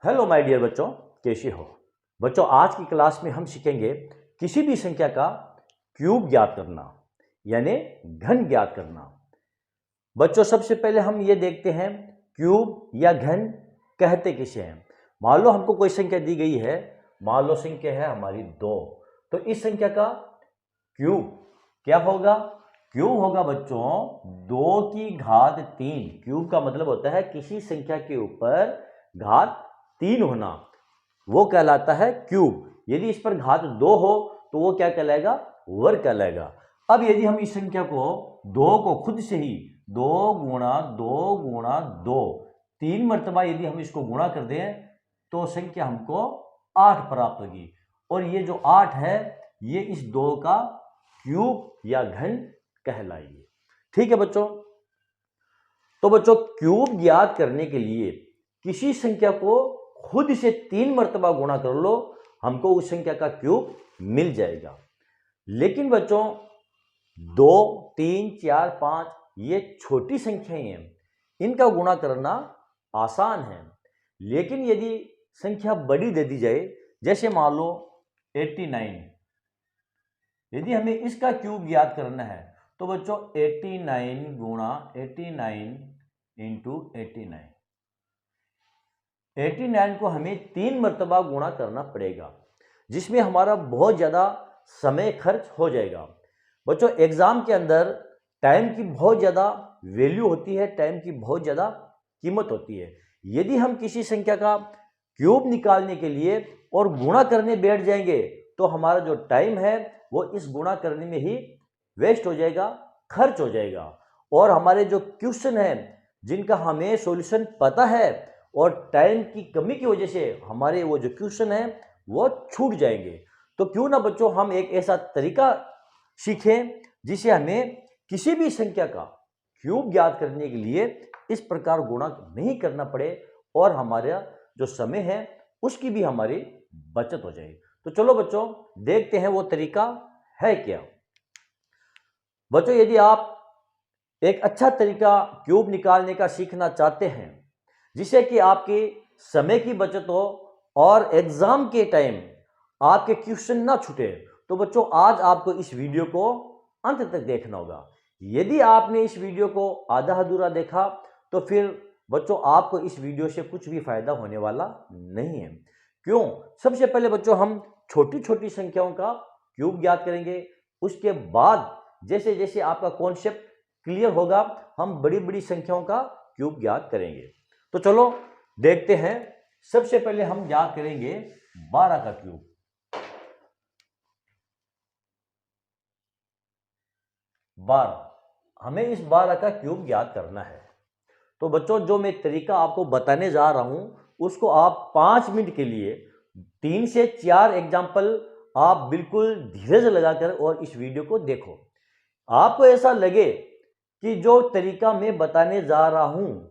Hello my dear बच्चों, कैसे हो बच्चों। आज की क्लास में हम सीखेंगे किसी भी संख्या का क्यूब ज्ञात करना यानी घन ज्ञात करना। बच्चों सबसे पहले हम ये देखते हैं क्यूब या घन कहते किसे हैं। मान लो हमको कोई संख्या दी गई है, मान लो संख्या है हमारी 2, तो इस संख्या का क्यूब क्या होगा? क्यूब होगा बच्चों 2 की घात 3। क्यूब का मतलब होता है किसी संख्या के ऊपर घात 3 होना, वो कहलाता है क्यूब। यदि इस पर घात 2 हो तो वो क्या कहलाएगा? वर्ग कहलाएगा। अब यदि हम इस संख्या को 2 को खुद से ही 2 गुणा 2 गुणा 2 3 मरतबा यदि हम इसको गुणा कर दें तो संख्या हमको 8 प्राप्त होगी। और ये जो 8 है ये इस 2 का क्यूब या घन कहलाएगी। ठीक है बच्चों। तो बच्चों क्यूब ज्ञात करने के लिए किसी संख्या को खुद से 3 मरतबा गुणा कर लो, हमको उस संख्या का क्यूब मिल जाएगा। लेकिन बच्चों 2, 3, 4, 5 ये छोटी संख्याएं हैं, इनका गुणा करना आसान है। लेकिन यदि संख्या बड़ी दे दी जाए, जैसे मान लो 89, यदि हमें इसका क्यूब ज्ञात करना है तो बच्चों 89 गुणा 89 इंटू 89 को हमें 3 मरतबा गुणा करना पड़ेगा, जिसमें हमारा बहुत ज़्यादा समय खर्च हो जाएगा। बच्चों एग्ज़ाम के अंदर टाइम की बहुत ज़्यादा वैल्यू होती है, टाइम की बहुत ज़्यादा कीमत होती है। यदि हम किसी संख्या का क्यूब निकालने के लिए और गुणा करने बैठ जाएंगे तो हमारा जो टाइम है वो इस गुणा करने में ही वेस्ट हो जाएगा, खर्च हो जाएगा। और हमारे जो क्वेश्चन हैं जिनका हमें सॉल्यूशन पता है और टाइम की कमी की वजह से हमारे वो जो क्वेश्चन है वो छूट जाएंगे। तो क्यों ना बच्चों हम एक ऐसा तरीका सीखें जिसे हमें किसी भी संख्या का क्यूब ज्ञात करने के लिए इस प्रकार गुणा नहीं करना पड़े और हमारा जो समय है उसकी भी हमारी बचत हो जाए। तो चलो बच्चों देखते हैं वो तरीका है क्या। बच्चों यदि आप एक अच्छा तरीका क्यूब निकालने का सीखना चाहते हैं जिससे कि आपके समय की बचत हो और एग्जाम के टाइम आपके क्वेश्चन ना छूटे, तो बच्चों आज आपको इस वीडियो को अंत तक देखना होगा। यदि आपने इस वीडियो को आधा अधूरा देखा तो फिर बच्चों आपको इस वीडियो से कुछ भी फायदा होने वाला नहीं है। क्यों? सबसे पहले बच्चों हम छोटी छोटी संख्याओं का क्यूब ज्ञात करेंगे, उसके बाद जैसे जैसे आपका कॉन्सेप्ट क्लियर होगा हम बड़ी बड़ी संख्याओं का क्यूब ज्ञात करेंगे। तो चलो देखते हैं। सबसे पहले हम ज्ञात करेंगे 12 का क्यूब। 12, हमें इस 12 का क्यूब ज्ञात करना है। तो बच्चों जो मैं तरीका आपको बताने जा रहा हूं उसको आप 5 मिनट के लिए 3 से 4 एग्जाम्पल आप बिल्कुल धीरज लगाकर और इस वीडियो को देखो। आपको ऐसा लगे कि जो तरीका मैं बताने जा रहा हूं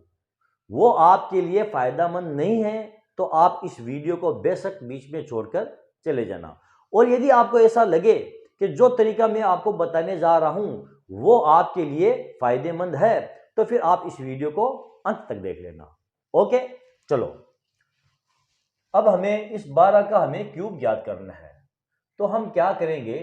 वो आपके लिए फायदेमंद नहीं है तो आप इस वीडियो को बेशक बीच में छोड़कर चले जाना। और यदि आपको ऐसा लगे कि जो तरीका मैं आपको बताने जा रहा हूं वो आपके लिए फायदेमंद है तो फिर आप इस वीडियो को अंत तक देख लेना। ओके चलो, अब हमें इस 12 का हमें क्यूब ज्ञात करना है। तो हम क्या करेंगे,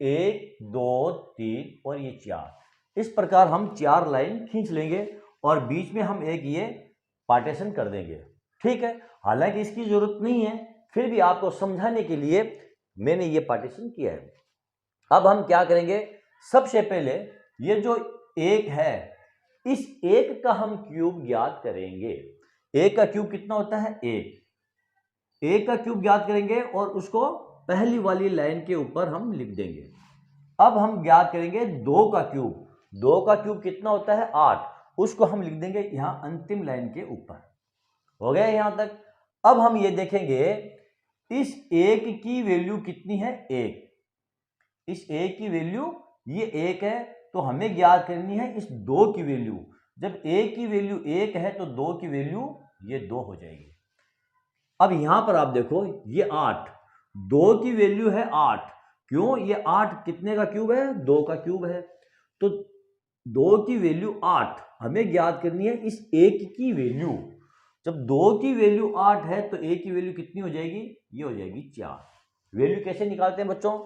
1, 2, 3 और ये 4, इस प्रकार हम 4 लाइन खींच लेंगे और बीच में हम एक ये पार्टीशन कर देंगे। ठीक है, हालांकि इसकी जरूरत नहीं है, फिर भी आपको समझाने के लिए मैंने ये पार्टीशन किया है। अब हम क्या करेंगे, सबसे पहले ये जो 1 है इस 1 का हम क्यूब ज्ञात करेंगे। 1 का क्यूब कितना होता है? 1 का क्यूब ज्ञात करेंगे और उसको पहली वाली लाइन के ऊपर हम लिख देंगे। अब हम ज्ञात करेंगे 2 का क्यूब। 2 का क्यूब कितना होता है? 8, उसको हम लिख देंगे यहां अंतिम लाइन के ऊपर। हो गया यहां तक। अब हम ये देखेंगे इस 1 की वैल्यू कितनी है? 1। इस 1 की वैल्यू ये 1 है तो हमें ज्ञात करनी है इस 2 की वैल्यू। जब 1 की वैल्यू 1 है तो 2 की वैल्यू ये 2 हो जाएगी। अब यहां पर आप देखो ये 8, 2 की वैल्यू है 8। क्यों? ये 8 कितने का क्यूब है? 2 का क्यूब है। तो 2 की वैल्यू 8, हमें ज्ञात करनी है इस 1 की वैल्यू। जब 2 की वैल्यू 8 है तो a की वैल्यू कितनी हो जाएगी, ये हो जाएगी 4। वैल्यू कैसे निकालते हैं बच्चों,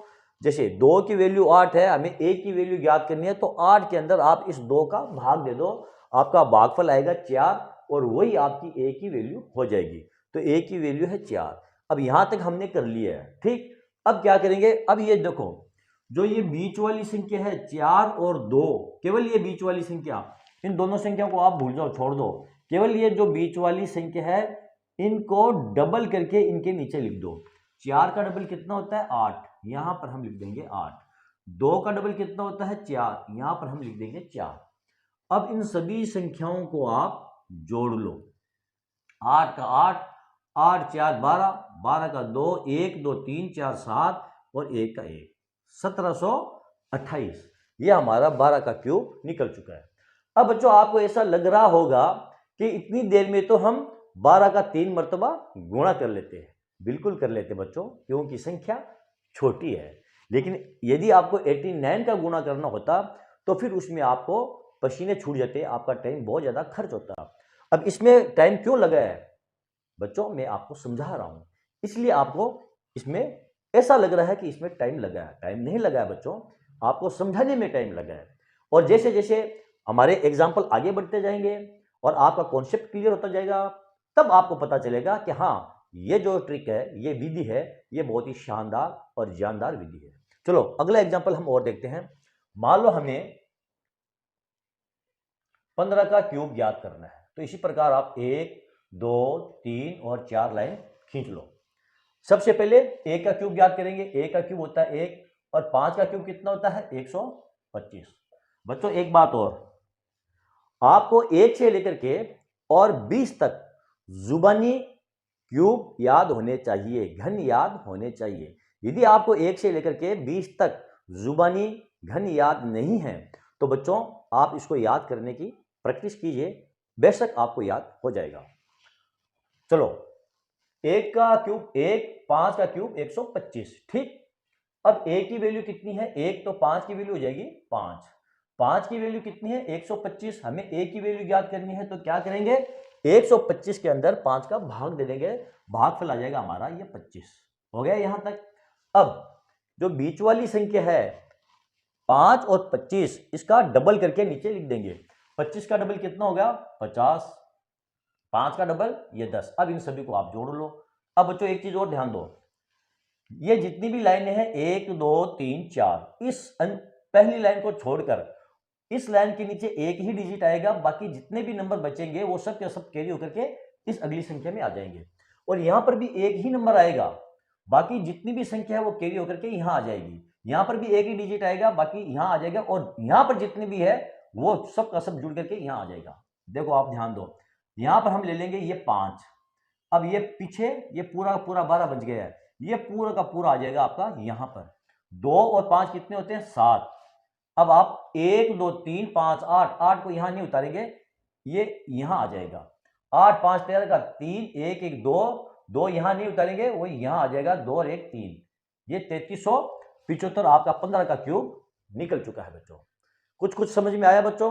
जैसे 2 की वैल्यू 8 है, हमें a की वैल्यू ज्ञात करनी है, तो 8 के अंदर आप इस 2 का भाग दे दो, आपका भागफल आएगा 4 और वही आपकी a की वैल्यू हो जाएगी। तो a की वैल्यू है 4। अब यहां तक हमने कर लिया है, ठीक। अब क्या करेंगे, अब ये देखो जो ये बीच वाली संख्या है 4 और 2, केवल ये बीच वाली संख्या, इन दोनों संख्या को आप भूल जाओ, छोड़ दो, केवल ये जो बीच वाली संख्या है इनको डबल करके इनके नीचे लिख दो। 4 का डबल कितना होता है 8, यहां पर हम लिख देंगे 8। 2 का डबल कितना होता है 4, यहां पर हम लिख देंगे 4। अब इन सभी संख्याओं को आप जोड़ लो, 8 का 8, 8 4 12, 12 का 2, 1 2 3 4 7 और 1 का 1, 1728। ये हमारा 12 का क्यूब निकल चुका है। अब बच्चों आपको ऐसा लग रहा होगा कि इतनी देर में तो हम 12 का 3 मर्तबा गुणा कर लेते हैं। बिल्कुल कर लेते बच्चों, क्योंकि संख्या छोटी है। लेकिन यदि आपको 89 का गुणा करना होता तो फिर उसमें आपको पसीने छूट जाते, आपका टाइम बहुत ज़्यादा खर्च होता। अब इसमें टाइम क्यों लगा है बच्चों, मैं आपको समझा रहा हूँ, इसलिए आपको इसमें ऐसा लग रहा है कि इसमें टाइम लगा है। टाइम नहीं लगा है बच्चों, आपको समझाने में टाइम लगा है। और जैसे जैसे हमारे एग्जाम्पल आगे बढ़ते जाएंगे और आपका कॉन्सेप्ट क्लियर होता जाएगा, तब आपको पता चलेगा कि हाँ, ये जो ट्रिक है, ये विधि है, ये बहुत ही शानदार और जानदार विधि है। चलो अगला एग्जाम्पल हम और देखते हैं। मान लो हमें 15 का क्यूब ज्ञात करना है, तो इसी प्रकार आप 1 2 3 और 4 लाइन खींच लो। सबसे पहले a का क्यूब ज्ञात करेंगे। a का क्यूब होता है 1 और 5 का क्यूब कितना होता है 125। बच्चों एक बात और, आपको 1 से लेकर के और 20 तक जुबानी क्यूब याद होने चाहिए, घन याद होने चाहिए। यदि आपको 1 से लेकर के 20 तक जुबानी घन याद नहीं है तो बच्चों आप इसको याद करने की प्रैक्टिस कीजिए, बेशक आपको याद हो जाएगा। चलो 1 का क्यूब 1, 5 का क्यूब 125, ठीक। अब a की वैल्यू कितनी है 1, तो 5 की वैल्यू हो जाएगी 5। 5 की वैल्यू कितनी है 125, हमें a की वैल्यू ज्ञात करनी है, तो क्या करेंगे 125 के अंदर 5 का भाग दे देंगे, भागफल आ जाएगा हमारा ये 25। हो गया यहां तक। अब जो बीच वाली संख्या है 5 और 25, इसका डबल करके नीचे लिख देंगे। 25 का डबल कितना हो गया 50, 5 का डबल ये 10। अब इन सभी को आप जोड़ लो। अब बच्चों एक चीज और ध्यान दो, ये जितनी भी लाइनें हैं 1 2 3 4, इस पहली लाइन को छोड़कर इस लाइन के नीचे एक ही डिजिट आएगा, बाकी जितने भी नंबर बचेंगे वो सब के सब कैरी होकर के इस अगली संख्या में आ जाएंगे। और यहां पर भी एक ही नंबर आएगा, बाकी जितनी भी संख्या है वो कैरी होकर के यहां आ जाएगी। यहां पर भी एक ही डिजिट आएगा, बाकी यहां आ जाएगा, और यहां पर जितनी भी है वो सब का सब जुड़ करके यहां आ जाएगा। देखो आप ध्यान दो, यहां पर हम ले लेंगे ये 5, अब ये पीछे ये पूरा पूरा 12 बच गया है, ये पूरा का पूरा आ जाएगा आपका यहां पर। 2 और 5 कितने होते हैं 7। अब आप 1 2 3 5 8, 8 को यहां नहीं उतारेंगे, ये यहां आ जाएगा। 8 5 13 का 3, 1 1 2, 2 यहां नहीं उतारेंगे, वो यहां आ जाएगा 2 और 1 3, ये 3375 आपका 15 का क्यूब निकल चुका है बच्चों। कुछ कुछ समझ में आया बच्चों?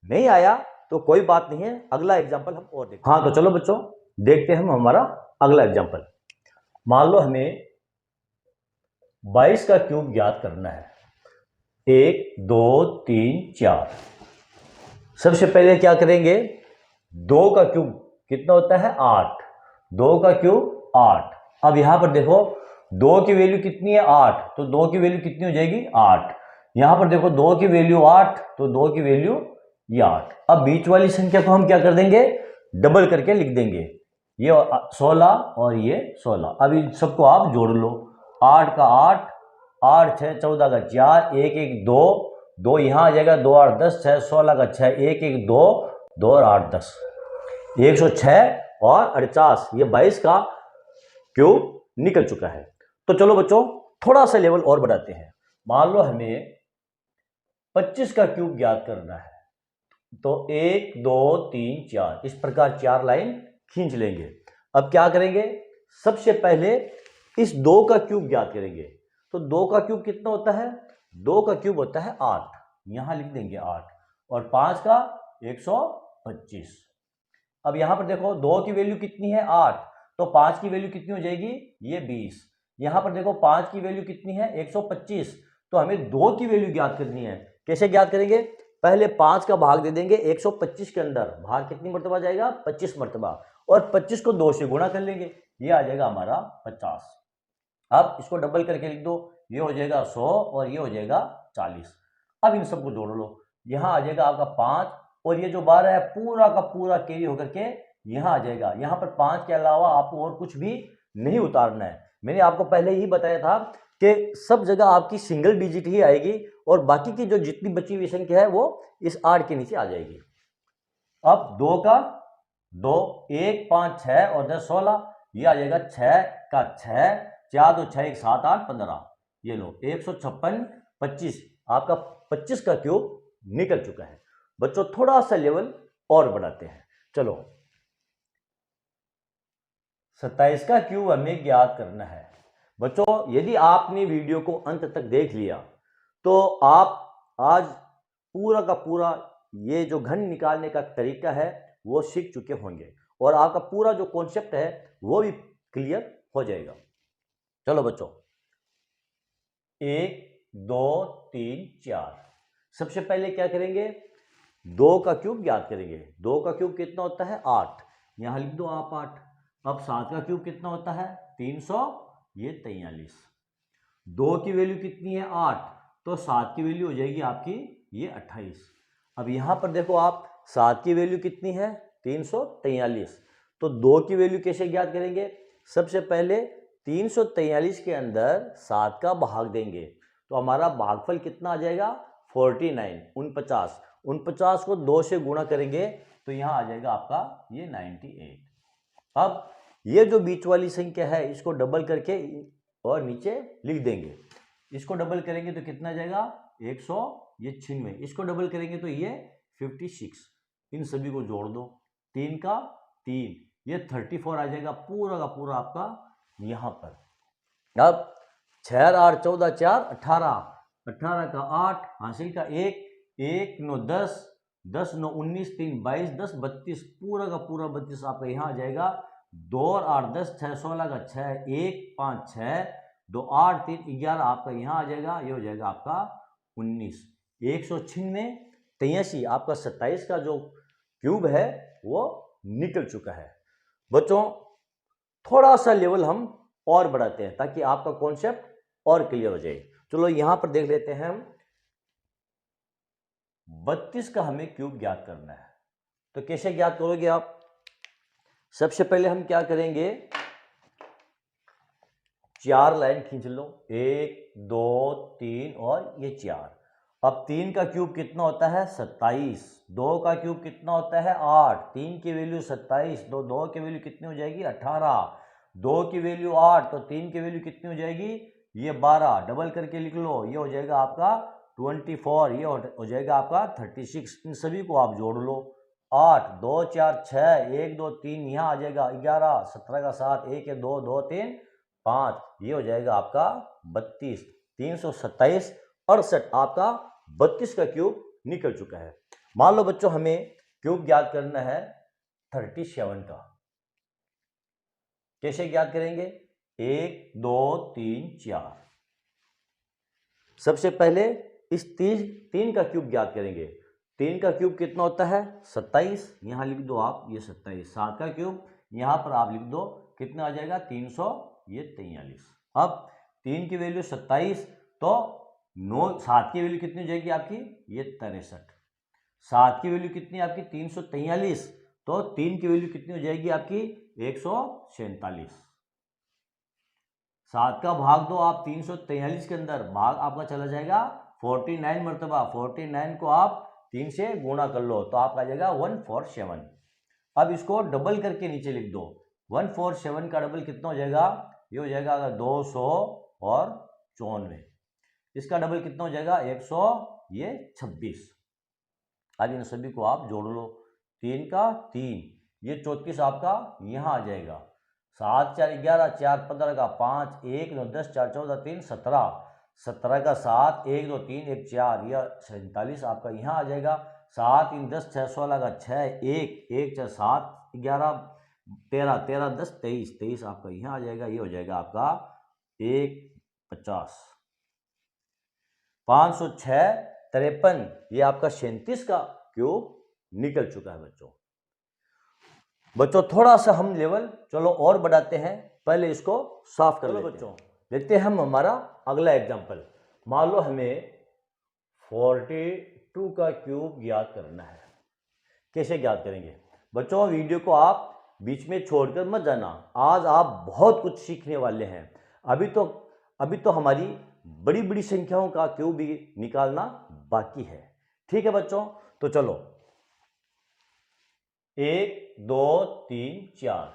नहीं आया तो कोई बात नहीं है, अगला एग्जाम्पल हम और देखते हैं। हाँ तो चलो बच्चों देखते हैं हम हमारा अगला एग्जाम्पल। मान लो हमें 22 का क्यूब ज्ञात करना है। 1 2 3 4। सबसे पहले क्या करेंगे, 2 का क्यूब कितना होता है 8, 2 का क्यूब 8। अब यहां पर देखो 2 की वैल्यू कितनी है 8, तो 2 की वैल्यू कितनी हो जाएगी 8। यहां पर देखो 2 की वैल्यू 8, तो 2 की वैल्यू ये 8। अब बीच वाली संख्या को हम क्या कर देंगे, डबल करके लिख देंगे, ये 16 और ये 16। अब इन सबको आप जोड़ लो, 8 का 8, 8 6 14 का 4, 1 1 2, 2 यहाँ आ जाएगा, 2 8 10, 6 16 का 6, 1 1 2, 2 और 8 10, 106 और 48, ये 22 का क्यूब निकल चुका है। तो चलो बच्चों थोड़ा सा लेवल और बढ़ाते हैं। मान लो हमें 25 का क्यूब ज्ञात करना है, तो 1 2 3 4 इस प्रकार 4 लाइन खींच लेंगे। अब क्या करेंगे, सबसे पहले इस 2 का क्यूब ज्ञात करेंगे। तो 2 का क्यूब कितना होता है, 2 का क्यूब होता है 8, यहां लिख देंगे 8, और 5 का 125। अब यहाँ पर देखो 2 की वैल्यू कितनी है 8, तो 5 की वैल्यू कितनी हो जाएगी ये 20। यहाँ पर देखो 5 की वैल्यू कितनी है 125, तो हमें 2 की वैल्यू ज्ञात करनी है। कैसे ज्ञात करेंगे, पहले 5 का भाग दे देंगे 125 के अंदर, भाग कितनी मरतबा जाएगा 25 मरतबा, और 25 को 2 से गुणा कर लेंगे, ये आ जाएगा हमारा 50। अब इसको डबल करके लिख दो, ये हो जाएगा 100 और ये हो जाएगा 40। अब इन सबको जोड़ लो, यहाँ आ जाएगा आपका 5 और ये जो 12 है पूरा का पूरा कैरी होकर के यहाँ आ जाएगा। यहाँ पर 5 के अलावा आपको और कुछ भी नहीं उतारना है। मैंने आपको पहले ही बताया था कि सब जगह आपकी सिंगल डिजिट ही आएगी और बाकी की जो जितनी बची हुई संख्या है वो इस 8 के नीचे आ जाएगी। अब 2 का 2, 1 5 6 और 10 16, ये आ जाएगा 6 का 6, 4 2 6 1 7 8 15, ये लो 156 25, आपका 25 का क्यूब निकल चुका है। बच्चों थोड़ा सा लेवल और बढ़ाते हैं, चलो 27 का क्यूब हमें ज्ञात करना है। बच्चों यदि आपने वीडियो को अंत तक देख लिया तो आप आज पूरा का पूरा ये जो घन निकालने का तरीका है वो सीख चुके होंगे और आपका पूरा जो कॉन्सेप्ट है वो भी क्लियर हो जाएगा। चलो बच्चों 1 2 3 4, सबसे पहले क्या करेंगे 2 का क्यूब ज्ञात करेंगे। 2 का क्यूब कितना होता है 8, यहां लिख दो आप 8। अब 7 का क्यूब कितना होता है 300, ये 43। 2 की वैल्यू कितनी है 8, तो 7 की वैल्यू हो जाएगी आपकी ये 28। अब यहां पर देखो आप 7 की वैल्यू कितनी है 343, तो 2 की वैल्यू कैसे ज्ञात करेंगे, सबसे पहले 343 के अंदर 7 का भाग देंगे, तो हमारा भागफल कितना आ जाएगा 49, 49। 49 को 2 से गुणा करेंगे तो यहाँ आ जाएगा आपका ये 98। अब ये जो बीच वाली संख्या है इसको डबल करके और नीचे लिख देंगे, इसको डबल करेंगे तो कितना जाएगा 196, इसको डबल करेंगे तो ये 56। इन सभी को जोड़ दो, 3 का 3, ये 34 आ जाएगा पूरा का पूरा आपका यहाँ पर। अब 6 8 14 4 18, 18 का 8, हासिल का 1, 1 9 10, 10 9 19, 3 22, 10 32, पूरा का पूरा 32 आपका यहाँ आ जाएगा। 2 और 8 10, 6 16 का 6, 1 5 6, 2 8 3 11 आपका यहाँ आ जाएगा, ये हो जाएगा आपका 19। 196 83 आपका 27 का जो क्यूब है वो निकल चुका है। बच्चों थोड़ा सा लेवल हम और बढ़ाते हैं ताकि आपका कॉन्सेप्ट और क्लियर हो जाए। चलो यहां पर देख लेते हैं हम 32 का हमें क्यूब ज्ञात करना है, तो कैसे ज्ञात करोगे आप, सबसे पहले हम क्या करेंगे 4 लाइन खींच लो, 1 2 3 और ये 4। अब 3 का क्यूब कितना होता है 27, 2 का क्यूब कितना होता है 8, 3 की वैल्यू 27, 2 की वैल्यू कितनी हो जाएगी 18, 2 की वैल्यू 8, तो 3 की वैल्यू कितनी हो जाएगी ये 12, डबल करके लिख लो, ये हो जाएगा आपका 24, ये हो जाएगा आपका 36। इन सभी को आप जोड़ लो, 8 2 4 6 1 2 3, यहाँ आ जाएगा 11, 17 का 7, 1 2 2 3 5, ये हो जाएगा आपका 32। 327 68 आपका 32 का क्यूब निकल चुका है। मान लो बच्चों हमें क्यूब ज्ञात करना है 37 का, कैसे ज्ञात करेंगे 1 2 3 4। सबसे पहले इस 3 का क्यूब ज्ञात करेंगे। 3 का क्यूब कितना होता है 27, यहां लिख दो आप ये 27। 7 का क्यूब यहां पर आप लिख दो, कितना आ जाएगा 300, ये 43। अब 3 की वैल्यू 27, तो 7 की वैल्यू कितनी हो जाएगी आपकी ये 63। 7 की वैल्यू कितनी आपकी 343, तो 3 की वैल्यू कितनी हो जाएगी आपकी 147। 7 का भाग दो आप 343 के अंदर, भाग आपका चला जाएगा 49 मरतबा, 49 को आप 3 से गुणा कर लो तो आपका आ जाएगा 147। अब इसको डबल करके नीचे लिख दो, 147 का डबल कितना हो जाएगा, ये हो जाएगा 294। इसका डबल कितना हो जाएगा 126। अब इन सभी को आप जोड़ लो, 3 का 3, ये 34 आपका यहाँ आ जाएगा। 7 4 11, 4 15 का 5, 1 9 10, 4 14 3 17, 17 का 7, 1 2 3 1 4, यह 47 आपका यहाँ आ जाएगा। 7 3 10, 6 16 का 6, 1 1 4 7, 11 13 13 10 23 23 आपका यहाँ आ जाएगा, ये हो जाएगा आपका 150। 506 53, ये आपका 37 का क्यूब निकल चुका है बच्चों। बच्चों थोड़ा सा हम लेवल चलो और बढ़ाते हैं, पहले इसको साफ कर लेते बच्चों। देखते हैं हम हमारा अगला एग्जांपल। मान लो हमें 42 का क्यूब ज्ञात करना है। कैसे ज्ञात करेंगे बच्चों? वीडियो को आप बीच में छोड़कर मत जाना, आज आप बहुत कुछ सीखने वाले हैं। अभी तो हमारी बड़ी बड़ी संख्याओं का क्यूब भी निकालना बाकी है। ठीक है बच्चों, तो चलो 1 2 3 4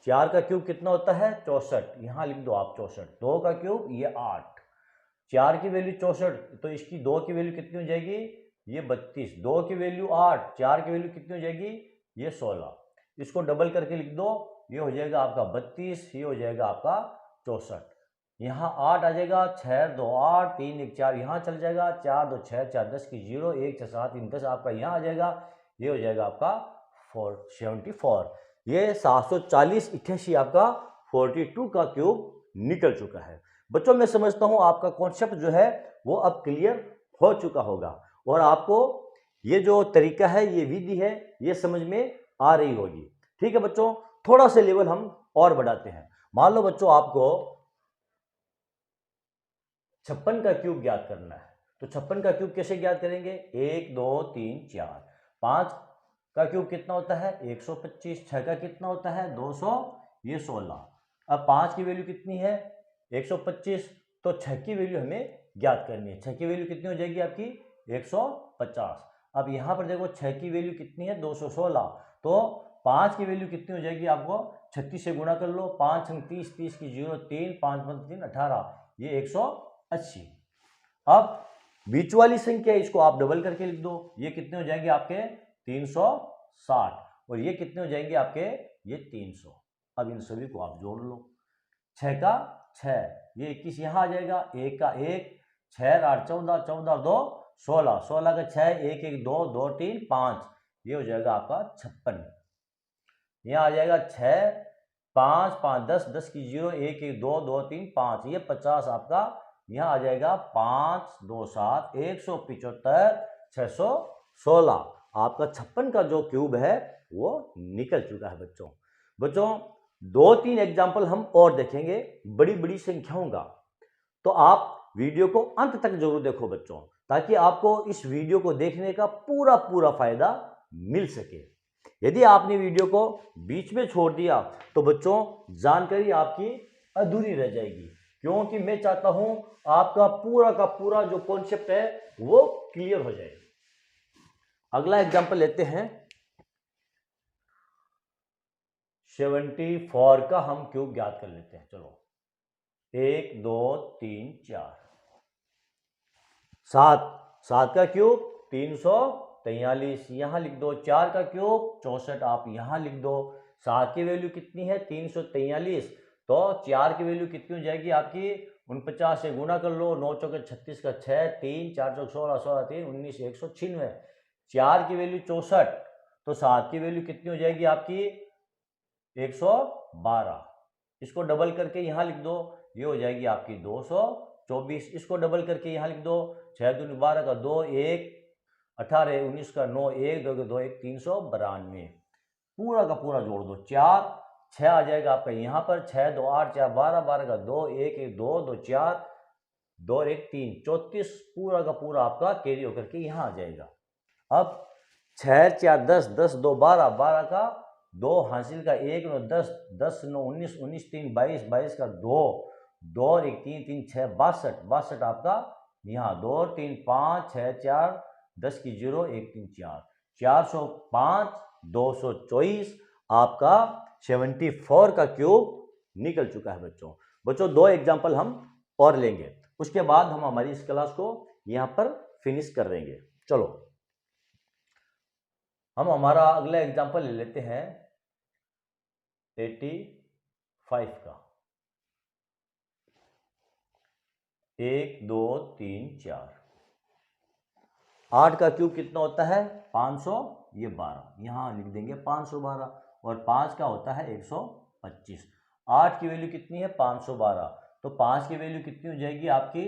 4 का क्यूब कितना होता है? 64। यहां लिख दो आप 64। 2 का क्यूब ये 8, 4 की वैल्यू 64, तो इसकी 2 की वैल्यू कितनी हो जाएगी? ये 32। 2 की वैल्यू 8, 4 की वैल्यू कितनी हो जाएगी? ये 16। इसको डबल करके लिख दो, ये हो जाएगा आपका 32, ये हो जाएगा आपका 64। यहाँ 8 आ जाएगा, 6 2 8 3 1 4 यहाँ चल जाएगा, 4 2 6 4 10 की 0 1 6 7 3 10 आपका यहाँ आ जाएगा, ये हो जाएगा आपका 74। ये 740 88 आपका 42 का क्यूब निकल चुका है। बच्चों मैं समझता हूं आपका कॉन्सेप्ट जो है वो अब क्लियर हो चुका होगा और आपको ये जो तरीका है, ये विधि है, ये समझ में आ रही होगी। ठीक है बच्चों, थोड़ा सा लेवल हम और बढ़ाते हैं। मान लो बच्चों आपको 56 का क्यूब ज्ञात करना है, तो 56 का क्यूब कैसे ज्ञात करेंगे? 1 2 3 4। 5 का क्यूब कितना होता है? 125। 6 का कितना होता है? 200, ये 16। अब 5 की वैल्यू कितनी है? 125, तो 6 की वैल्यू हमें ज्ञात करनी है। 6 की वैल्यू कितनी हो जाएगी आपकी? 150। अब यहाँ पर देखो 6 की वैल्यू कितनी है? 216। तो 5 की वैल्यू कितनी हो जाएगी? आपको 36 से गुणा कर लो, 5 छंग 30, 30 की 0 3, 5 5 3 18, ये 180। अब बीच वाली संख्या इसको आप डबल करके लिख दो, ये कितने हो जाएंगे आपके? 360, और ये कितने हो जाएंगे आपके? ये 300। अब इन सभी को आप जोड़ लो, 6 का 6, ये 21 यहाँ आ जाएगा, 1 का 1, 6 8 14, 14 2 16, 16 का 6, 1 1 2 2 3 5, ये हो जाएगा आपका 56। यहाँ आ जाएगा 6 5 5 10, 10 की 0 1 1 2 2 3 5, ये 50 आपका यहाँ आ जाएगा। 5 2 7 175 616, आपका 56 का जो क्यूब है वो निकल चुका है बच्चों। बच्चों 2-3 एग्जाम्पल हम और देखेंगे बड़ी बड़ी संख्याओं का, तो आप वीडियो को अंत तक जरूर देखो बच्चों, ताकि आपको इस वीडियो को देखने का पूरा पूरा फायदा मिल सके। यदि आपने वीडियो को बीच में छोड़ दिया तो बच्चों जानकारी आपकी अधूरी रह जाएगी, क्योंकि मैं चाहता हूं आपका पूरा का पूरा जो कॉन्सेप्ट है वो क्लियर हो जाए। अगला एग्जांपल लेते हैं, 74 का हम क्यूब ज्ञात कर लेते हैं। चलो 1 2 3 4, 7 का क्यूब 343, यहां लिख दो। 4 का क्यूब 64, आप यहां लिख दो। 7 की वैल्यू कितनी है? 343, तो 4 की वैल्यू कितनी हो जाएगी आपकी? 49 से गुणा कर लो, 9 चौके 36 का 6, 3 4 चौक 16, 16 3 19, 196। 4 की वैल्यू 64, तो 7 की वैल्यू कितनी हो जाएगी आपकी? 112। इसको डबल करके यहाँ लिख दो, ये हो जाएगी आपकी 224। इसको डबल करके यहाँ लिख दो, 6 दूनी 12 का 2 1 18 19 का 9 1 2 2 1 392, पूरा का पूरा जोड़ दो। 4 6 आ जाएगा आपका यहाँ पर, 6 2 8 4 12 12 का 2 1 1 2 2 4 2 1 3 34, पूरा का पूरा आपका कैरी होकर के यहाँ आ जाएगा। अब 6 4 10 10 2 12 12 का 2 हासिल का 1 9 10 10 9 19 19 3 22 22 का 2 2 1 3 3 6 62 62 आपका यहाँ 2 3 5 6 4 10 की 0 1 3 4 405 224, आपका 74 का क्यूब निकल चुका है बच्चों। बच्चों 2 एग्जाम्पल हम और लेंगे, उसके बाद हम हमारी इस क्लास को यहाँ पर फिनिश कर देंगे। चलो हम हमारा अगला एग्जाम्पल ले लेते हैं 85 का। 1 2 3 4, 8 का क्यूब कितना होता है 500, ये 12 यहाँ लिख देंगे 512, और 5 का होता है 125। 8 की वैल्यू कितनी है 512, तो 5 की वैल्यू कितनी हो जाएगी आपकी,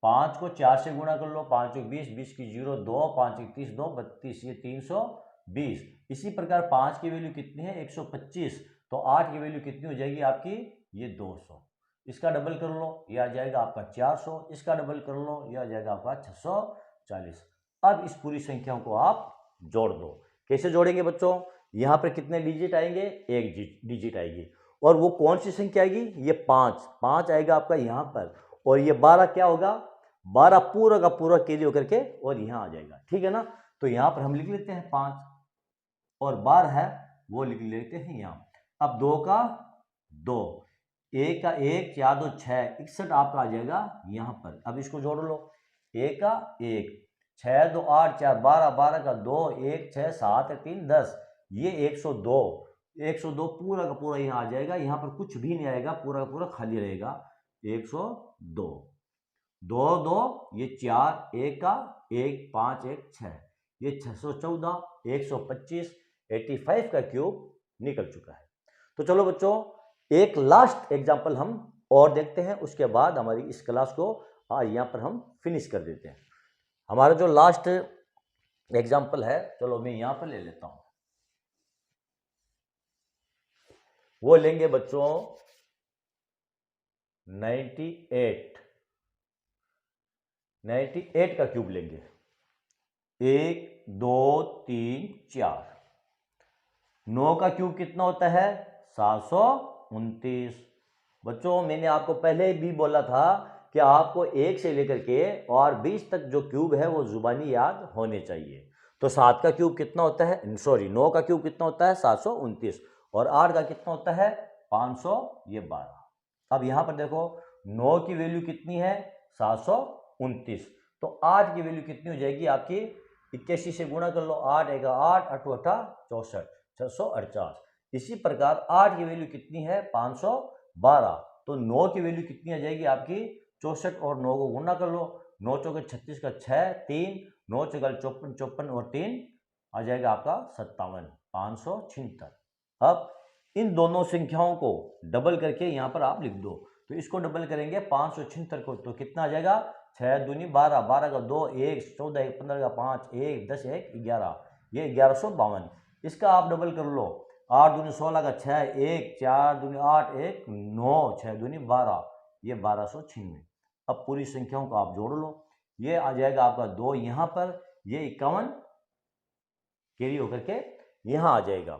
5 को 4 से गुणा कर लो, 5 को 20, 20 की 0 2, 5 एक 30, 2 32, ये 320। इसी प्रकार 5 की वैल्यू कितनी है 125, तो 8 की वैल्यू कितनी हो जाएगी आपकी, ये 200। इसका डबल कर लो, ये आ जाएगा आपका 400, इसका डबल कर लो, ये आ जाएगा आपका 640। अब इस पूरी संख्याओं को आप जोड़ दो। कैसे जोड़ेंगे बच्चों, यहाँ पर कितने डिजिट आएंगे, एक डिजिट आएगी, और वो कौन सी संख्या आएगी, ये 5 आएगा आपका यहाँ पर, और ये 12 क्या होगा, 12 पूरा का पूरा कैरी होकर के और यहाँ आ जाएगा, ठीक है ना। तो यहाँ पर हम लिख लेते हैं 5, और 12 है वो लिख लेते हैं यहाँ। अब 2 का 2, 1 का 1, 4 2 6, 61 आपका आ जाएगा यहाँ पर। अब इसको जोड़ लो, 1 का 1, 6 2 8 4 12, 12 का 2, 1 6 7 3 10, ये 102, 102 पूरा का पूरा यहाँ आ जाएगा, यहाँ पर कुछ भी नहीं आएगा, पूरा का पूरा खाली रहेगा, 102, 2 2 ये 4, 1 का 1, 5 1 6, ये 614, 125, 85 का क्यूब निकल चुका है। तो चलो बच्चों एक लास्ट एग्जाम्पल हम और देखते हैं, उसके बाद हमारी इस क्लास को यहाँ पर हम फिनिश कर देते हैं। हमारा जो लास्ट एग्जाम्पल है, चलो मैं यहाँ पर ले लेता हूँ, वो लेंगे बच्चों 98 का क्यूब लेंगे, 1 2 3 4। 9 का क्यूब कितना होता है 729। बच्चों मैंने आपको पहले भी बोला था कि आपको 1 से लेकर के और 20 तक जो क्यूब है वो जुबानी याद होने चाहिए। तो 7 का क्यूब कितना होता है, सॉरी 9 का क्यूब कितना होता है 729, और 8 का कितना होता है 500, ये 12। अब यहाँ पर देखो 9 की वैल्यू कितनी है 729, तो 8 की वैल्यू कितनी हो जाएगी आपकी, 81 से गुणा कर लो, 8 1 8, 8 8 64, 648। इसी प्रकार 8 की वैल्यू कितनी है 512, तो 9 की वैल्यू कितनी आ जाएगी आपकी 64, और 9 को गुणा कर लो, 9 चौके 36 का 6, 3 9 चौके 54, 54 और 3 आ जाएगा आपका 57, 576। अब इन दोनों संख्याओं को डबल करके यहाँ पर आप लिख दो, तो इसको डबल करेंगे 576 को, तो कितना आ जाएगा 6 दूनी 12, 12 का 2 1, 14 1, 15 का 5 1, 10 1 11, ये 1152। इसका आप डबल कर लो, 8 दूनी 16 का 6 1, 4 दूनी 8 1 9, 6 दूनी 12, ये 1296। अब पूरी संख्याओं को आप जोड़ लो, ये आ जाएगा आपका 2 यहाँ पर, ये 51 कैरी होकर के यहाँ आ जाएगा,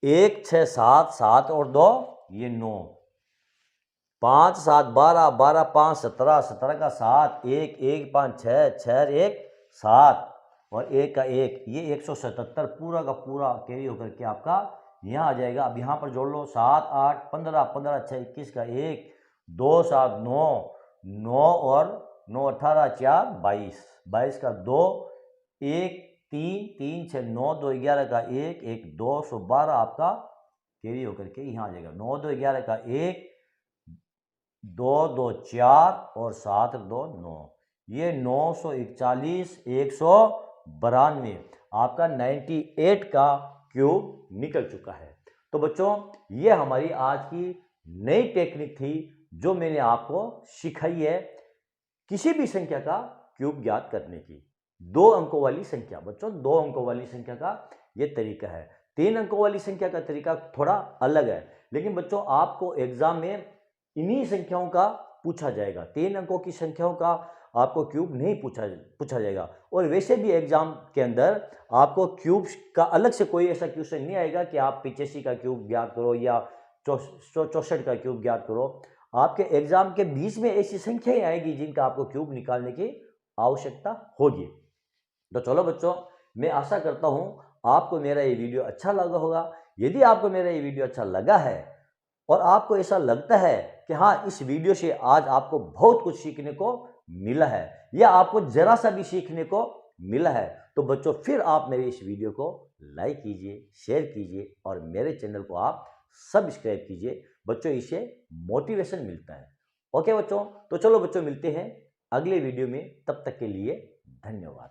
1 6 7 7 और 2 ये 9, 5 7 12, 12 5 17, 17 का 7, 1 1 5 6, 6 1 7 और 1 का 1, ये 177 पूरा का पूरा कैरी होकर के आपका यहाँ आ जाएगा। अब यहाँ पर जोड़ लो, 7 8 15, 15 6 21 का 1, 2 7 9, 9 और 9 18 4 22, 22 का 2, 1 3 3 6 9 2 11 का 1, 1 212 आपका कैरी होकर के यहाँ आ जाएगा, 9 2 11 का 1, 2 2 4 और 7 2 9, ये 941, 192 आपका 98 का क्यूब निकल चुका है। तो बच्चों ये हमारी आज की नई टेक्निक थी जो मैंने आपको सिखाई है किसी भी संख्या का क्यूब ज्ञात करने की। 2 अंकों वाली संख्या, बच्चों 2 अंकों वाली संख्या का ये तरीका है। 3 अंकों वाली संख्या का तरीका थोड़ा अलग है, लेकिन बच्चों आपको एग्जाम में इन्हीं संख्याओं का पूछा जाएगा। 3 अंकों की संख्याओं का आपको क्यूब नहीं पूछा जाएगा, और वैसे भी एग्जाम के अंदर आपको क्यूब का अलग से कोई ऐसा क्वेश्चन नहीं आएगा कि आप 85 का क्यूब ज्ञात करो या 64 का क्यूब ज्ञात करो। आपके एग्जाम के बीच में ऐसी संख्याएं आएगी जिनका आपको क्यूब निकालने की आवश्यकता होगी। तो चलो बच्चों, मैं आशा करता हूं आपको मेरा ये वीडियो अच्छा लगा होगा। यदि आपको मेरा ये वीडियो अच्छा लगा है और आपको ऐसा लगता है कि हाँ इस वीडियो से आज आपको बहुत कुछ सीखने को मिला है या आपको जरा सा भी सीखने को मिला है, तो बच्चों फिर आप मेरे इस वीडियो को लाइक कीजिए, शेयर कीजिए और मेरे चैनल को आप सब्सक्राइब कीजिए। बच्चों इससे मोटिवेशन मिलता है। ओके बच्चों, तो चलो बच्चों मिलते हैं अगले वीडियो में, तब तक के लिए धन्यवाद।